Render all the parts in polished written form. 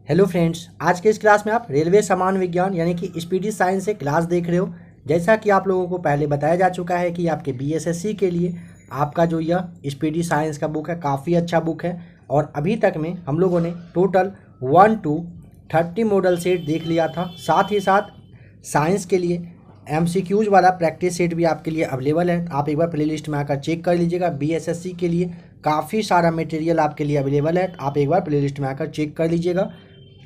Hello friends, आज के इस क्लास में आप रेलवे सामान्य विज्ञान यानी कि स्पीडी साइंस से क्लास देख रहे हो। जैसा कि आप लोगों को पहले बताया जा चुका है कि आपके बीएसएससी के लिए आपका जो यह स्पीडी साइंस का बुक है काफ़ी अच्छा बुक है। और अभी तक में हम लोगों ने टोटल 1 to 30 मॉडल सेट देख लिया था। साथ ही साथ साइंस के लिए एमसीक्यूज वाला प्रैक्टिस सेट भी आपके लिए अवेलेबल है। आप एक बार प्लेलिस्ट में आकर चेक कर लीजिएगा। बीएसएससी के लिए काफ़ी सारा मटेरियल आपके लिए अवेलेबल है, आप एक बार प्लेलिस्ट में आकर चेक कर लीजिएगा।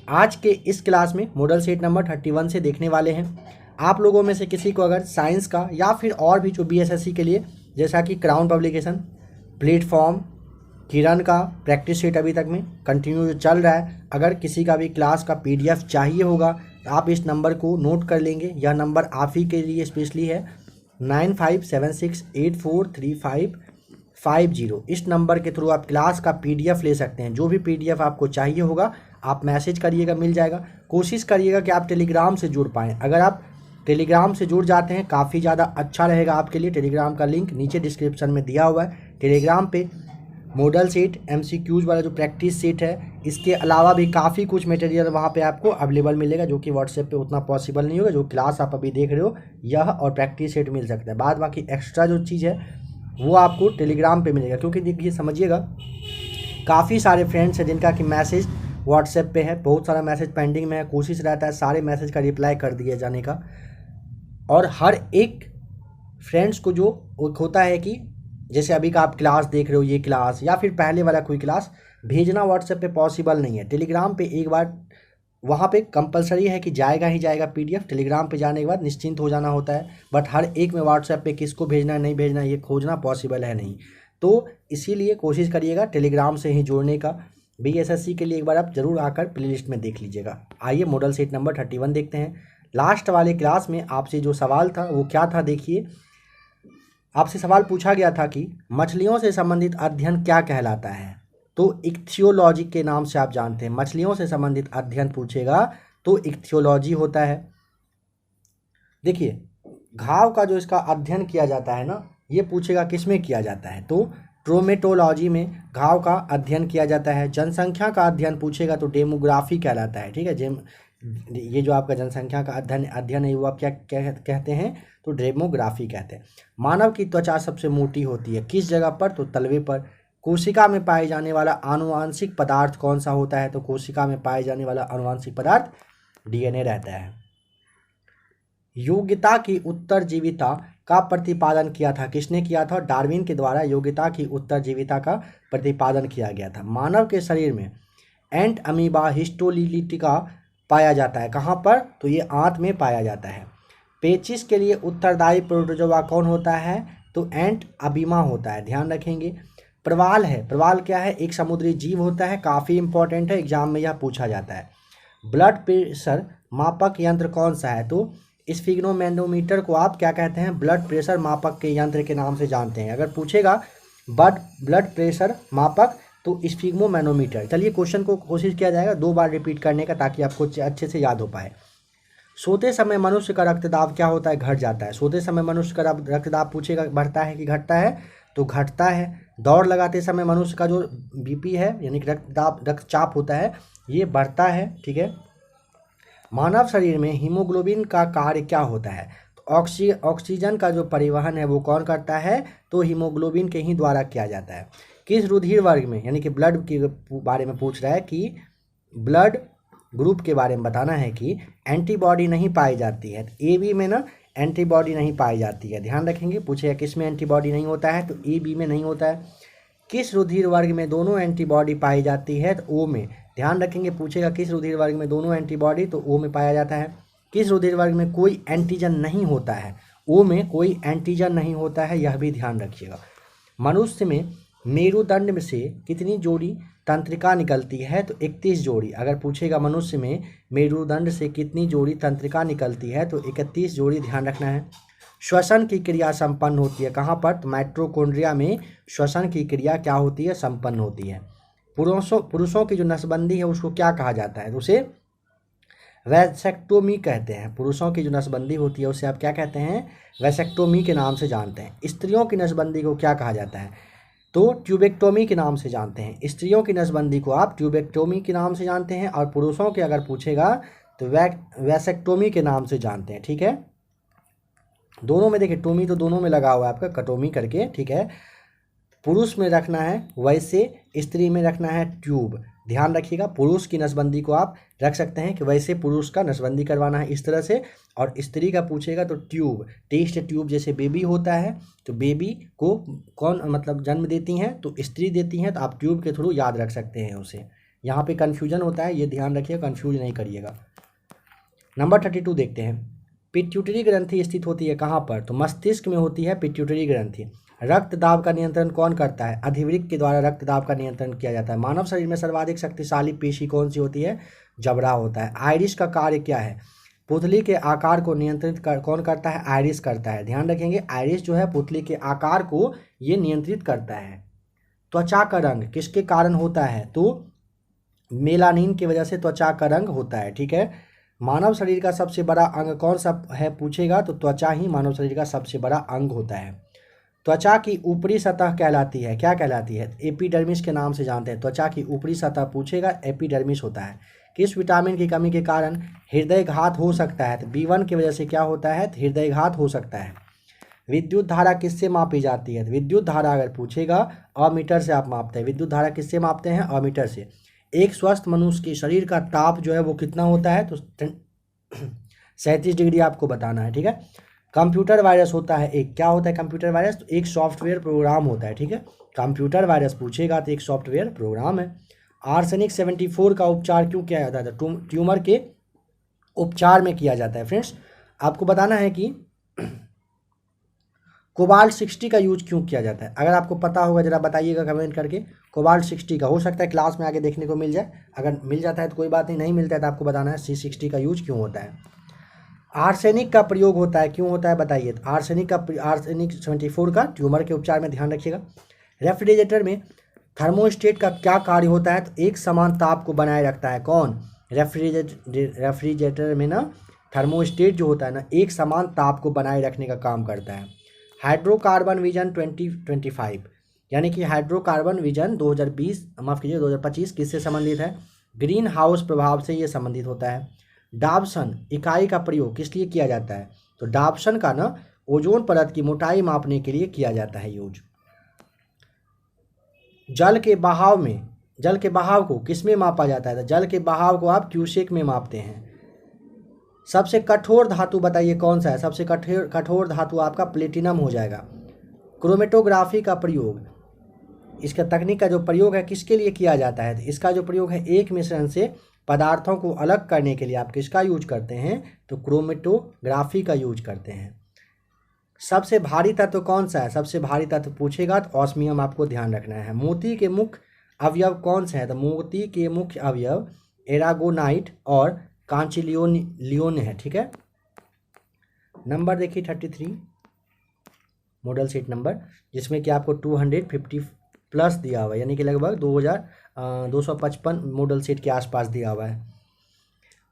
आज के इस क्लास में मॉडल सेट नंबर 31 से देखने वाले हैं। आप लोगों में से किसी को अगर साइंस का या फिर और भी जो बीएसएससी के लिए जैसा कि क्राउन पब्लिकेशन, प्लेटफॉर्म, किरण का प्रैक्टिस सेट अभी तक में कंटिन्यू चल रहा है, अगर किसी का भी क्लास का पीडीएफ चाहिए होगा तो आप इस नंबर को नोट कर लेंगे। यह नंबर आप ही के लिए स्पेशली है 9576843550। इस नंबर के थ्रू आप क्लास का पीडीएफ ले सकते हैं। जो भी पीडीएफ आपको चाहिए होगा आप मैसेज करिएगा, मिल जाएगा। कोशिश करिएगा कि आप टेलीग्राम से जुड़ पाएँ। अगर आप टेलीग्राम से जुड़ जाते हैं काफ़ी ज़्यादा अच्छा रहेगा आपके लिए। टेलीग्राम का लिंक नीचे डिस्क्रिप्शन में दिया हुआ है। टेलीग्राम पे मॉडल सेट, एमसीक्यूज वाला जो प्रैक्टिस सेट है, इसके अलावा भी काफ़ी कुछ मटेरियल वहाँ पे आपको अवेलेबल मिलेगा, जो कि व्हाट्सएप पे उतना पॉसिबल नहीं होगा। जो क्लास आप अभी देख रहे हो यह और प्रैक्टिस सेट मिल सकता है। बाद बाकी एक्स्ट्रा जो चीज़ है वो आपको टेलीग्राम पे मिलेगा। क्योंकि देखिए समझिएगा, काफ़ी सारे फ्रेंड्स हैं जिनका कि मैसेज व्हाट्सएप पे है, बहुत सारा मैसेज पेंडिंग में है। कोशिश रहता है सारे मैसेज का रिप्लाई कर दिए जाने का। और हर एक फ्रेंड्स को जो होता है कि जैसे अभी का आप क्लास देख रहे हो, ये क्लास या फिर पहले वाला कोई क्लास भेजना व्हाट्सएप पे पॉसिबल नहीं है। टेलीग्राम पे एक बार वहाँ पे कंपलसरी है कि जाएगा ही जाएगा पीडीएफ। टेलीग्राम पे जाने के बाद निश्चिंत हो जाना होता है। बट हर एक में व्हाट्सएप पे किसको भेजना है नहीं भेजना ये खोजना पॉसिबल है नहीं। तो इसीलिए कोशिश करिएगा टेलीग्राम से ही जोड़ने का। बीएसएससी के लिए एक बार आप जरूर आकर प्लेलिस्ट में देख लीजिएगा। आइए मॉडल सेट नंबर 31 देखते हैं। लास्ट वाले क्लास में आपसे जो सवाल था वो क्या था, देखिए। आपसे सवाल पूछा गया था कि मछलियों से संबंधित अध्ययन क्या कहलाता है। तो इक्थियोलॉजी के नाम से आप जानते हैं। मछलियों से संबंधित अध्ययन पूछेगा तो इक्थियोलॉजी होता है। देखिए, घाव का जो इसका अध्ययन किया जाता है ना, ये पूछेगा किस में किया जाता है, तो ट्रोमेटोलॉजी में घाव का अध्ययन किया जाता है। जनसंख्या का अध्ययन पूछेगा तो डेमोग्राफी कहलाता है। ठीक है, ये जो आपका जनसंख्या का अध्ययन है वो आप क्या कहते हैं, तो डेमोग्राफी कहते हैं। मानव की त्वचा सबसे मोटी होती है किस जगह पर, तो तलवे पर। कोशिका में पाए जाने वाला आनुवांशिक पदार्थ कौन सा होता है, तो कोशिका में पाए जाने वाला आनुवांशिक पदार्थ डीएनए रहता है। योग्यता की उत्तरजीविता का प्रतिपादन किया था, किसने किया था, डार्विन के द्वारा योग्यता की उत्तरजीविता का प्रतिपादन किया गया था। मानव के शरीर में एंट अमीबा हिस्टोलिटिका पाया जाता है, कहाँ पर, तो ये आंत में पाया जाता है। पेचिस के लिए उत्तरदायी प्रोटोजोआ कौन होता है, तो एंट अबीमा होता है, ध्यान रखेंगे। प्रवाल है, प्रवाल क्या है, एक समुद्री जीव होता है, काफ़ी इंपॉर्टेंट है, एग्जाम में यह पूछा जाता है। ब्लड प्रेशर मापक यंत्र कौन सा है, तो स्फिग्नोमेनोमीटर को आप क्या कहते हैं, ब्लड प्रेशर मापक के यंत्र के नाम से जानते हैं। अगर पूछेगा ब्लड प्रेशर मापक तो स्फिग्नोमेनोमीटर। चलिए क्वेश्चन को कोशिश किया जाएगा 2 बार रिपीट करने का ताकि आपको अच्छे से याद हो पाए। सोते समय मनुष्य का रक्तदाब क्या होता है, घट जाता है। सोते समय मनुष्य का रक्तदाब पूछेगा बढ़ता है कि घटता है, तो घटता है। दौड़ लगाते समय मनुष्य का जो बीपी है यानी कि रक्तचाप होता है ये बढ़ता है। ठीक है। मानव शरीर में हीमोग्लोबिन का कार्य क्या होता है, तो ऑक्सीजन का जो परिवहन है वो कौन करता है, तो हीमोग्लोबिन के ही द्वारा किया जाता है। किस रुधिर वर्ग में, यानी कि ब्लड के बारे में पूछ रहा है कि ब्लड ग्रुप के बारे में बताना है कि एंटीबॉडी नहीं पाई जाती है। ए बी में ना एंटीबॉडी नहीं पाई जाती है, ध्यान रखेंगे। पूछेगा किस में एंटीबॉडी नहीं होता है, तो ए बी में नहीं होता है। किस रुधिर वर्ग में दोनों एंटीबॉडी पाई जाती है, तो ओ में, ध्यान रखेंगे। पूछेगा किस रुधिर वर्ग में दोनों एंटीबॉडी, तो ओ में पाया जाता है। किस रुधिर वर्ग में कोई एंटीजन नहीं होता है, ओ में कोई एंटीजन नहीं होता है, यह भी ध्यान रखिएगा। मनुष्य में मेरुदंड में से कितनी जोड़ी तंत्रिका निकलती है, तो 31 जोड़ी। अगर पूछेगा मनुष्य में मेरुदंड से कितनी जोड़ी तंत्रिका निकलती है, तो 31 जोड़ी, ध्यान रखना है। श्वसन की क्रिया संपन्न होती है कहाँ पर, तो माइटोकॉन्ड्रिया में श्वसन की क्रिया क्या होती है, संपन्न होती है। पुरुषों की जो नसबंदी है उसको क्या कहा जाता है, तो उसे वैसेक्टोमी कहते हैं। पुरुषों की जो नसबंदी होती है उसे आप क्या कहते हैं, वैसेक्टोमी के नाम से जानते हैं। स्त्रियों की नसबंदी को क्या कहा जाता है, तो ट्यूबेक्टोमी के नाम से जानते हैं। स्त्रियों की नसबंदी को आप ट्यूबेक्टोमी के नाम से जानते हैं, और पुरुषों के अगर पूछेगा तो वैसेक्टोमी के नाम से जानते हैं। ठीक है, दोनों में देखिए टोमी तो दोनों में लगा हुआ है आपका, कटोमी करके। ठीक है, पुरुष में रखना है वैसे, स्त्री में रखना है ट्यूब। ध्यान रखिएगा, पुरुष की नसबंदी को आप रख सकते हैं कि वैसे पुरुष का नसबंदी करवाना है इस तरह से, और स्त्री का पूछेगा तो ट्यूब, टेस्ट ट्यूब। जैसे बेबी होता है तो बेबी को कौन मतलब जन्म देती हैं तो स्त्री देती हैं, तो आप ट्यूब के थ्रू याद रख सकते हैं उसे। यहाँ पे कन्फ्यूजन होता है, ये ध्यान रखिए, कन्फ्यूज नहीं करिएगा। नंबर 32 देखते हैं। पिट्यूटरी ग्रंथि स्थित होती है कहाँ पर? तो मस्तिष्क में होती है पिट्यूटरी ग्रंथि। रक्त दाब का नियंत्रण कौन करता है? अधिवृक्क के द्वारा रक्त दाब का नियंत्रण किया जाता है। मानव शरीर में सर्वाधिक शक्तिशाली पेशी कौन सी होती है? जबड़ा होता है। आइरिस का कार्य क्या है? पुतली के आकार को नियंत्रित कौन करता है? आइरिस करता है। ध्यान रखेंगे, आइरिस जो है पुतली के आकार को ये नियंत्रित करता है। त्वचा का रंग किसके कारण होता है? तो मेलानिन की वजह से त्वचा का रंग होता है। ठीक है, मानव शरीर का सबसे बड़ा अंग कौन सा है पूछेगा तो त्वचा ही मानव शरीर का सबसे बड़ा अंग होता है। त्वचा की ऊपरी सतह कहलाती है, क्या कहलाती है? एपिडर्मिस के नाम से जानते हैं। त्वचा की ऊपरी सतह पूछेगा, एपिडर्मिस होता है। किस विटामिन की कमी के कारण हृदय घात हो सकता है? तो B1 की वजह से क्या होता है? तो हृदय घात हो सकता है। विद्युत धारा किससे मापी जाती है? विद्युत धारा अगर पूछेगा अमीटर से आप मापते हैं। विद्युत धारा किससे मापते हैं? अमीटर से। एक स्वस्थ मनुष्य के शरीर का ताप जो है वो कितना होता है? तो 37 डिग्री आपको बताना है। ठीक है, कंप्यूटर वायरस होता है एक, क्या होता है कंप्यूटर वायरस? तो एक सॉफ्टवेयर प्रोग्राम होता है। ठीक है, कंप्यूटर वायरस पूछेगा तो एक सॉफ्टवेयर प्रोग्राम है। आर्सेनिक 74 का उपचार क्यों किया जाता है? तो ट्यूमर के उपचार में किया जाता है। फ्रेंड्स, आपको बताना है कि कोबाल्ट 60 का यूज क्यों किया जाता है? अगर आपको पता होगा जरा बताइएगा कमेंट करके। कोबाल्ट 60 का हो सकता है क्लास में आगे देखने को मिल जाए, अगर मिल जाता है तो कोई बात नहीं, नहीं मिलता है तो आपको बताना है C60 का यूज क्यों होता है। आर्सेनिक का प्रयोग होता है, क्यों होता है बताइए? तो आर्सेनिक 74 का ट्यूमर के उपचार में, ध्यान रखिएगा। रेफ्रिजरेटर में थर्मोस्टेट का क्या कार्य होता है? तो एक समान ताप को बनाए रखता है। कौन? रेफ्रिजरेटर में ना थर्मोस्टेट जो होता है ना, एक समान ताप को बनाए रखने का काम करता है। हाइड्रोकार्बन विजन 2025 यानी कि हाइड्रोकार्बन विजन 2025 किससे संबंधित है? ग्रीन हाउस प्रभाव से ये संबंधित होता है। डाबसन इकाई का प्रयोग किस लिए किया जाता है? तो डाबसन का ना ओजोन परत की मोटाई मापने के लिए किया जाता है यूज। जल के बहाव को किस में मापा जाता है? तो जल के बहाव को आप क्यूसेक में मापते हैं। सबसे कठोर धातु बताइए कौन सा है? सबसे कठोर धातु आपका प्लेटिनम हो जाएगा। क्रोमेटोग्राफी का प्रयोग, इसका तकनीक का जो प्रयोग है किसके लिए किया जाता है? तो इसका जो प्रयोग है एक मिश्रण से पदार्थों को अलग करने के लिए आप किसका यूज करते हैं? तो क्रोमेटोग्राफी का यूज करते हैं। सबसे भारी तत्व कौन सा है? सबसे भारी तत्व पूछेगा तो ऑस्मियम आपको ध्यान रखना है। मोती के मुख्य अवयव कौन से हैं? तो मोती के मुख्य अवयव एरागोनाइट और कांचिलियन है। ठीक है, नंबर देखिए 33 मॉडल सीट नंबर, जिसमें कि आपको 250 प्लस दिया हुआ है, यानी कि लगभग 2255 मॉडल सीट के आसपास दिया हुआ है।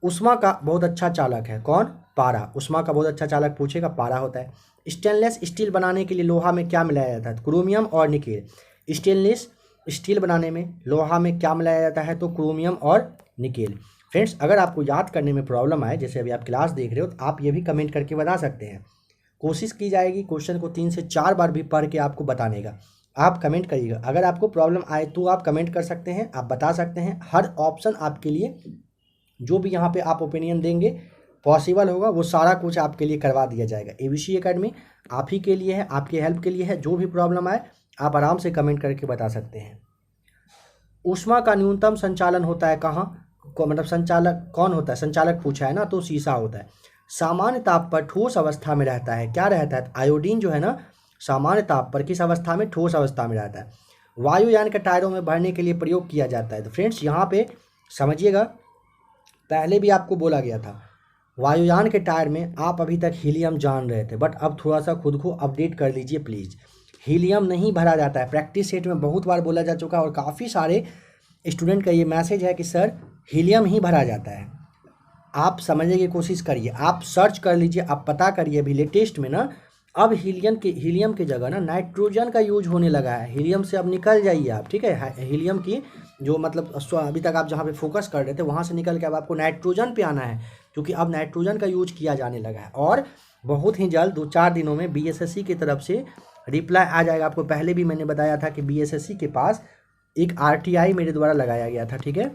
उष्मा का बहुत अच्छा चालक है कौन? पारा। उष्मा का बहुत अच्छा चालक पूछेगा, पारा होता है। स्टेनलेस स्टील बनाने के लिए लोहा में क्या मिलाया जाता है? क्रोमियम और निकेल। स्टेनलेस स्टील बनाने में लोहा में क्या मिलाया जाता है? तो क्रोमियम और निकेल। फ्रेंड्स, अगर आपको याद करने में प्रॉब्लम आए, जैसे अभी आप क्लास देख रहे हो, तो आप ये भी कमेंट करके बता सकते हैं। कोशिश की जाएगी क्वेश्चन को 3 से 4 बार भी पढ़ के आपको बताने का। आप कमेंट करिएगा, अगर आपको प्रॉब्लम आए तो आप कमेंट कर सकते हैं, आप बता सकते हैं। हर ऑप्शन आपके लिए, जो भी यहाँ पे आप ओपिनियन देंगे पॉसिबल होगा, वो सारा कुछ आपके लिए करवा दिया जाएगा। ABC एकेडमी आप ही के लिए है, आपके हेल्प के लिए है। जो भी प्रॉब्लम आए आप आराम से कमेंट करके बता सकते हैं। ऊष्मा का न्यूनतम संचालन होता है कहाँ? मतलब संचालक कौन होता है? संचालक पूछा है ना, तो शीशा होता है। सामान्य ताप पर ठोस अवस्था में रहता है, क्या रहता है? आयोडीन जो है ना, सामान्य ताप पर किस अवस्था में? ठोस अवस्था में रहता है। वायुयान के टायरों में भरने के लिए प्रयोग किया जाता है। तो फ्रेंड्स, यहाँ पे समझिएगा, पहले भी आपको बोला गया था वायुयान के टायर में आप अभी तक हीलियम जान रहे थे, बट अब थोड़ा सा खुद को अपडेट कर लीजिए प्लीज़। हीलियम नहीं भरा जाता है। प्रैक्टिस सेट में बहुत बार बोला जा चुका है और काफ़ी सारे स्टूडेंट का ये मैसेज है कि सर हीलियम ही भरा जाता है। आप समझने की कोशिश करिए, आप सर्च कर लीजिए, आप पता करिए। अभी लेटेस्ट में ना अब हीलियम की जगह ना नाइट्रोजन का यूज होने लगा है। हीलियम से अब निकल जाइए आप, ठीक है। हीलियम की जो मतलब अभी तक आप जहाँ पे फोकस कर रहे थे वहाँ से निकल के अब आपको नाइट्रोजन पे आना है, क्योंकि अब नाइट्रोजन का यूज किया जाने लगा है। और बहुत ही जल्द 2-4 दिनों में बीएसएससी की तरफ से रिप्लाई आ जाएगा। आपको पहले भी मैंने बताया था कि बीएसएससी के पास एक आरटीआई मेरे द्वारा लगाया गया था, ठीक है,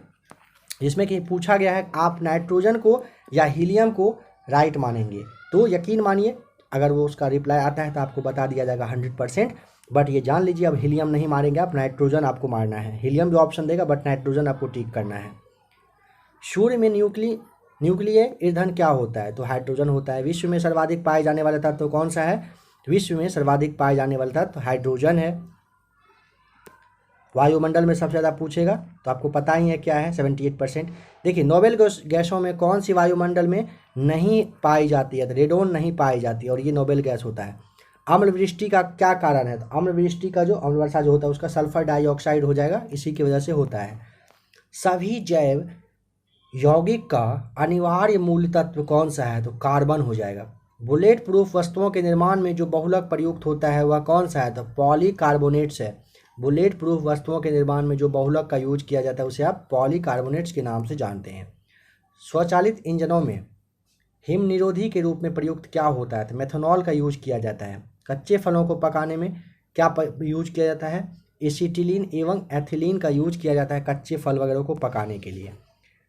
जिसमें कि पूछा गया है आप नाइट्रोजन को या हीलियम को राइट मानेंगे। तो यकीन मानिए अगर वो उसका रिप्लाई आता है तो आपको बता दिया जाएगा 100%। बट ये जान लीजिए अब हीलियम नहीं मारेंगे आप, नाइट्रोजन आपको मारना है। हीलियम जो ऑप्शन देगा बट नाइट्रोजन आपको टिक करना है। सूर्य में न्यूक्लिय ईंधन क्या होता है? तो हाइड्रोजन होता है। विश्व में सर्वाधिक पाए जाने वाला तत्व तो कौन सा है? विश्व में सर्वाधिक पाए जाने वाला तत्व तो हाइड्रोजन है। वायुमंडल में सबसे ज़्यादा पूछेगा तो आपको पता ही है क्या है, 78%। देखिए नोबेल गैसों में कौन सी वायुमंडल में नहीं पाई जाती है? तो रेडोन नहीं पाई जाती है और ये नोबेल गैस होता है। अम्ल वृष्टि का क्या कारण है? तो अम्ल वृष्टि का जो अम्ल वर्षा जो होता है उसका सल्फर डाइऑक्साइड हो जाएगा, इसी की वजह से होता है। सभी जैव यौगिक का अनिवार्य मूल तत्व कौन सा है? तो कार्बन हो जाएगा। बुलेट प्रूफ वस्तुओं के निर्माण में जो बहुलक प्रयुक्त होता है वह कौन सा है? तो पॉलीकार्बोनेट्स है। बुलेट प्रूफ वस्तुओं के निर्माण में जो बहुलक का यूज किया जाता है उसे आप पॉलीकार्बोनेट्स के नाम से जानते हैं। स्वचालित इंजनों में हिम निरोधी के रूप में प्रयुक्त क्या होता है? तो मेथनॉल का यूज किया जाता है। कच्चे फलों को पकाने में क्या यूज किया जाता है? एसिटिलीन एवं एथिलीन का यूज किया जाता है कच्चे फल वगैरह को पकाने के लिए।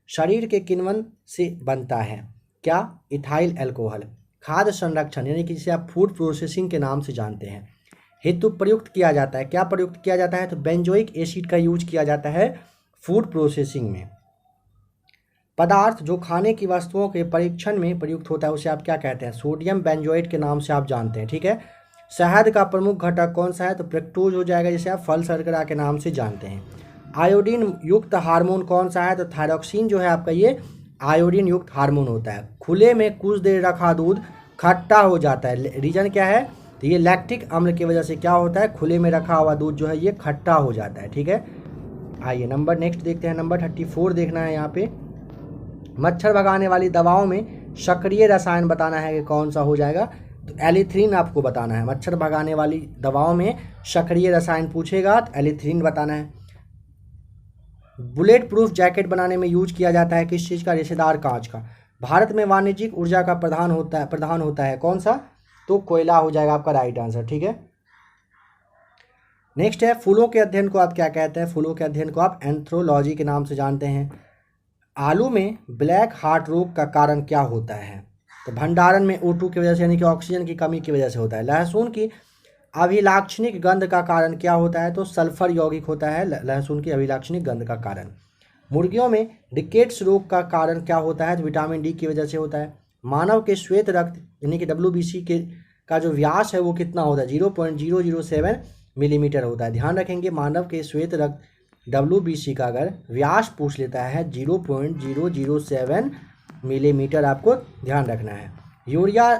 शरीर के किण्वन से बनता है क्या? Ethyl alcohol. खाद्य संरक्षण यानी कि जिसे आप फूड प्रोसेसिंग के नाम से जानते हैं हेतु प्रयुक्त किया जाता है, क्या प्रयुक्त किया जाता है? तो बेंजोइक एसिड का यूज किया जाता है फूड प्रोसेसिंग में। पदार्थ जो खाने की वस्तुओं के परीक्षण में प्रयुक्त होता है उसे आप क्या कहते हैं? सोडियम बेंजोएट के नाम से आप जानते हैं, ठीक है। शहद का प्रमुख घटक कौन सा है? तो फ्रक्टोज हो जाएगा, जिसे आप फल शर्करा के नाम से जानते हैं। आयोडीन युक्त हार्मोन कौन सा है? तो थायरॉक्सिन जो है आपका ये आयोडीन युक्त हार्मोन होता है। खुले में कुछ देर रखा दूध खट्टा हो जाता है, रीजन क्या है? तो ये लैक्टिक अम्ल की वजह से क्या होता है? खुले में रखा हुआ दूध जो है ये खट्टा हो जाता है, ठीक है। आइए नंबर नेक्स्ट देखते हैं, नंबर 34 देखना है यहाँ पे। मच्छर भगाने वाली दवाओं में सक्रिय रसायन बताना है कि कौन सा हो जाएगा? तो एलिथ्रीन आपको बताना है। मच्छर भगाने वाली दवाओं में सक्रिय रसायन पूछेगा तो एलिथ्रीन बताना है। बुलेट प्रूफ जैकेट बनाने में यूज किया जाता है किस चीज़ का? रेशेदार कांच का। भारत में वाणिज्यिक ऊर्जा का प्रधान होता है कौन सा? तो कोयला हो जाएगा आपका राइट आंसर, ठीक है। नेक्स्ट है फूलों के अध्ययन को आप क्या कहते हैं? फूलों के अध्ययन को आप एंथ्रोलॉजी के नाम से जानते हैं। आलू में ब्लैक हार्ट रोग का कारण क्या होता है? तो भंडारण में O2 की वजह से यानी कि ऑक्सीजन की कमी की वजह से होता है। लहसुन की अभिलाक्षणिक गंध का कारण क्या होता है? तो सल्फर यौगिक होता है लहसुन की अभिलाक्षणिक गंध का कारण। मुर्गियों में रिकेट्स रोग का कारण क्या होता है? तो विटामिन डी की वजह से होता है। मानव के श्वेत रक्त यानी कि WBC का जो व्यास है वो कितना होता है? 0.007 मिलीमीटर होता है। ध्यान रखेंगे मानव के श्वेत रक्त WBC का अगर व्यास पूछ लेता है 0.007 मिलीमीटर, आपको ध्यान रखना है। यूरिया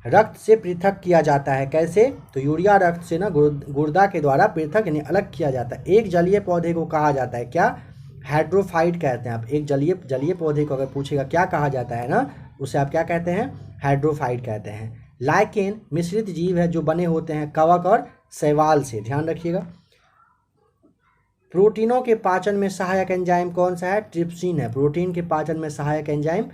रक्त से पृथक किया जाता है कैसे? तो यूरिया रक्त से ना गुर्दा के द्वारा पृथक यानी अलग किया जाता है। एक जलीय पौधे को कहा जाता है क्या? हाइड्रोफाइट कहते हैं। आप एक जलीय पौधे को अगर पूछेगा क्या कहा जाता है ना, उसे आप क्या कहते हैं? हाइड्रोफाइट कहते हैं। लाइकेन मिश्रित जीव है जो बने होते हैं कवक और शैवाल से, ध्यान रखिएगा। प्रोटीनों के पाचन में सहायक एंजाइम कौन सा है? ट्रिप्सिन है। प्रोटीन के पाचन में सहायक एंजाइम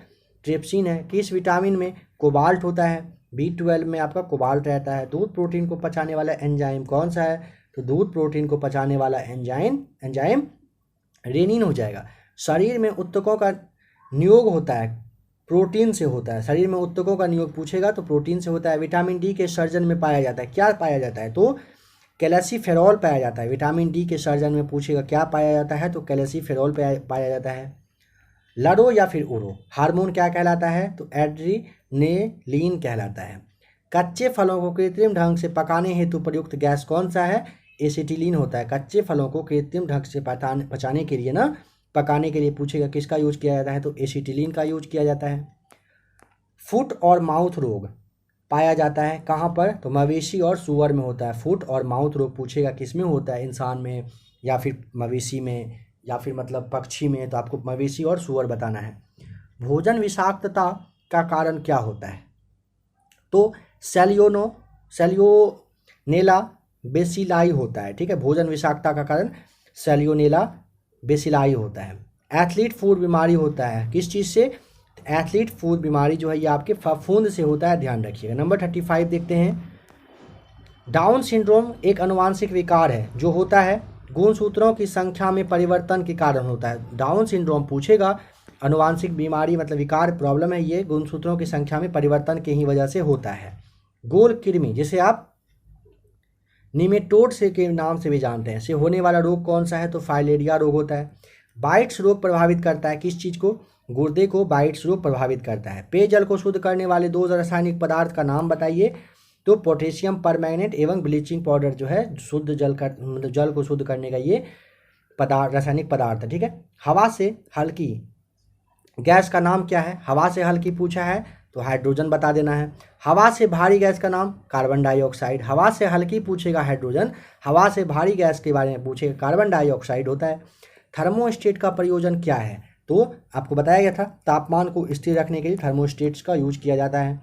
ट्रिप्सिन है। किस विटामिन में कोबाल्ट होता है? B12 में आपका कोबाल्ट रहता है। दूध प्रोटीन को पचाने वाला एंजाइम कौन सा है? तो दूध प्रोटीन को पचाने वाला एंजाइम रेनिन हो जाएगा। शरीर में उत्तकों का नियोग होता है प्रोटीन से होता है। शरीर में उत्तकों का नियोग पूछेगा तो प्रोटीन से होता है। विटामिन डी के सर्जन में पाया जाता है, क्या पाया जाता है? तो कैल्सिफेरॉल पाया जाता है। विटामिन डी के सर्जन में पूछेगा क्या पाया जाता है? तो कैल्सिफेरॉल पाया जाता है। लड़ो या फिर उड़ो हार्मोन क्या कहलाता है? तो एड्रीनेलिन कहलाता है। कच्चे फलों को कृत्रिम ढंग से पकाने हेतु प्रयुक्त गैस कौन सा है? एसिटिलीन होता है। कच्चे फलों को कृत्रिम ढंग से पचाने के लिए ना पकाने के लिए पूछेगा किसका यूज किया जाता है? तो एसिटिलीन का यूज किया जाता है। फुट और माउथ रोग पाया जाता है कहाँ पर? तो मवेशी और सूअर में होता है। फुट और माउथ रोग पूछेगा किस में होता है? इंसान में या फिर मवेशी में या फिर मतलब पक्षी में, तो आपको मवेशी और सूअर बताना है। भोजन विषाक्तता का कारण क्या होता है? तो सेलियोनो सैल्योनेला बेसिलाई होता है, ठीक है, भोजन विषाक्तता का कारण सैल्योनेला बेसिलाई होता है। एथलीट फूड बीमारी होता है किस चीज़ से? एथलीट फूड बीमारी जो है ये आपके फफूंद से होता है, ध्यान रखिएगा। नंबर 35 देखते हैं। डाउन सिंड्रोम एक अनुवांशिक विकार है जो होता है गुणसूत्रों की संख्या में परिवर्तन के कारण होता है। डाउन सिंड्रोम पूछेगा, अनुवांशिक बीमारी मतलब विकार प्रॉब्लम है, ये गुणसूत्रों की संख्या में परिवर्तन के ही वजह से होता है। गोल कृमि जिसे आप निमेटोड से के नाम से भी जानते हैं, से होने वाला रोग कौन सा है? तो फाइलेरिया रोग होता है। बाइट्स रोग प्रभावित करता है किस चीज़ को? गुर्दे को बाइट्स रोग प्रभावित करता है। पेयजल को शुद्ध करने वाले 2 रासायनिक पदार्थ का नाम बताइए। तो पोटेशियम परमैंगनेट एवं ब्लीचिंग पाउडर जो है शुद्ध जल का मतलब जल को शुद्ध करने का ये पदार्थ रासायनिक पदार्थ है, ठीक है। हवा से हल्की गैस का नाम क्या है? हवा से हल्की पूछा है तो हाइड्रोजन बता देना है। हवा से भारी गैस का नाम कार्बन डाइऑक्साइड। हवा से हल्की पूछेगा हाइड्रोजन, हवा से भारी गैस के बारे में पूछेगा कार्बन डाइऑक्साइड होता है। थर्मोस्टेट का प्रयोजन क्या है? तो आपको बताया गया था तापमान को स्थिर रखने के लिए थर्मोस्टेट्स का यूज किया जाता है।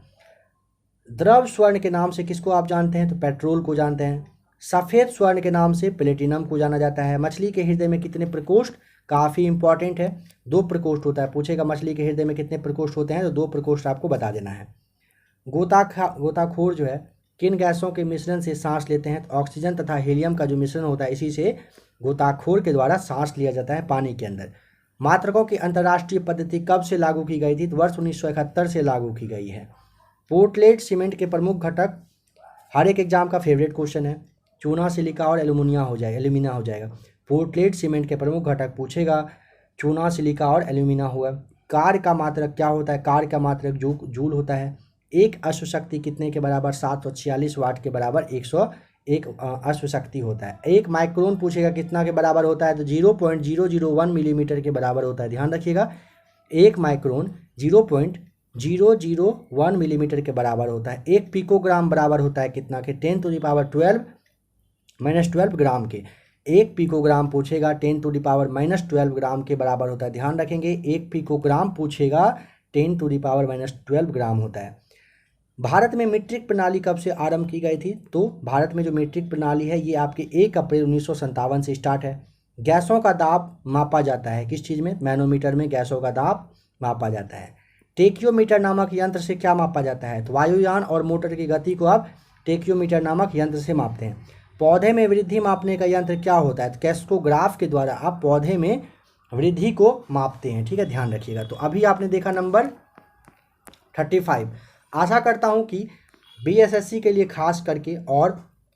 द्रव स्वर्ण के नाम से किसको आप जानते हैं? तो पेट्रोल को जानते हैं। सफ़ेद स्वर्ण के नाम से प्लेटिनम को जाना जाता है। मछली के हृदय में कितने प्रकोष्ठ? काफ़ी इंपॉर्टेंट है, 2 प्रकोष्ठ होता है। पूछेगा मछली के हृदय में कितने प्रकोष्ठ होते हैं? तो 2 प्रकोष्ठ आपको बता देना है। गोताखोर जो है किन गैसों के मिश्रण से सांस लेते हैं? तो ऑक्सीजन तथा हीलियम का जो मिश्रण होता है इसी से गोताखोर के द्वारा सांस लिया जाता है पानी के अंदर। मात्रकों की अंतर्राष्ट्रीय पद्धति कब से लागू की गई थी? तो वर्ष 1971 से लागू की गई है। पोर्टलैंड सीमेंट के प्रमुख घटक, हर एक एग्जाम का फेवरेट क्वेश्चन है, चूना, सिलिका और एल्यूमिना हो जाएगा। पोर्टलैंड सीमेंट के प्रमुख घटक पूछेगा, चूना, सिलिका और एल्यूमिना हुआ। कार्य का मात्रक क्या होता है? कार्य का मात्रक जूल होता है। एक अश्वशक्ति कितने के बराबर? 746 वाट के बराबर 101 अश्वशक्ति होता है। एक माइक्रोन पूछेगा कितना के बराबर होता है? तो 0.001 मिलीमीटर के बराबर होता है, ध्यान रखिएगा। एक माइक्रोन 0.001 मिलीमीटर के बराबर होता है। एक पिकोग्राम बराबर होता है कितना के? 10⁻12 ग्राम के। एक पिकोग्राम पूछेगा 10⁻−12 ग्राम के बराबर होता है, ध्यान रखेंगे। एक पिकोग्राम पूछेगा 10⁻−12 ग्राम होता है। भारत में मीट्रिक प्रणाली कब से आरंभ की गई थी? तो भारत में जो मीट्रिक प्रणाली है ये आपके 1 अप्रैल 1957 से स्टार्ट है। गैसों का दाब मापा जाता है किस चीज़ में? मैनोमीटर में गैसों का दाब मापा जाता है। टेकियोमीटर नामक यंत्र से क्या मापा जाता है? तो वायुयान और मोटर की गति को आप टेकियोमीटर नामक यंत्र से मापते हैं। पौधे में वृद्धि मापने का यंत्र क्या होता है? तो कैस्कोग्राफ के द्वारा आप पौधे में वृद्धि को मापते हैं, ठीक है, ध्यान रखिएगा। तो अभी आपने देखा नंबर 35। आशा करता हूं कि बीएसएससी के लिए खास करके और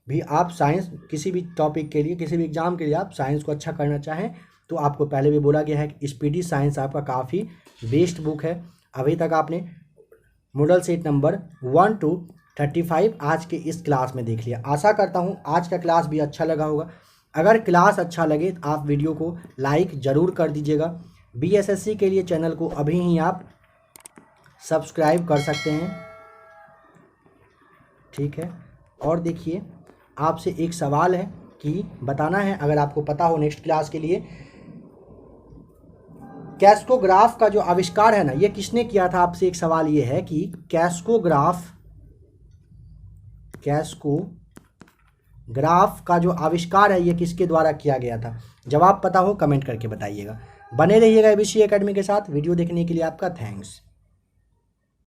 भी आप साइंस किसी भी टॉपिक के लिए किसी भी एग्जाम के लिए आप साइंस को अच्छा करना चाहें तो आपको पहले भी बोला गया है कि स्पीडी साइंस आपका काफ़ी बेस्ट बुक है। अभी तक आपने मॉडल सेट नंबर 1 to 35 आज के इस क्लास में देख लिया। आशा करता हूँ आज का क्लास भी अच्छा लगा होगा। अगर क्लास अच्छा लगे तो आप वीडियो को लाइक ज़रूर कर दीजिएगा। बीएसएससी के लिए चैनल को अभी ही आप सब्सक्राइब कर सकते हैं, ठीक है। और देखिए आपसे एक सवाल है कि बताना है, अगर आपको पता हो नेक्स्ट क्लास के लिए, कैस्कोग्राफ का जो आविष्कार है ना ये किसने किया था? आपसे एक सवाल ये है कि कैस्कोग्राफ का जो आविष्कार है ये किसके द्वारा किया गया था? जवाब पता हो कमेंट करके बताइएगा। बने रहिएगा एबीसी एकेडमी के साथ। वीडियो देखने के लिए आपका थैंक्स।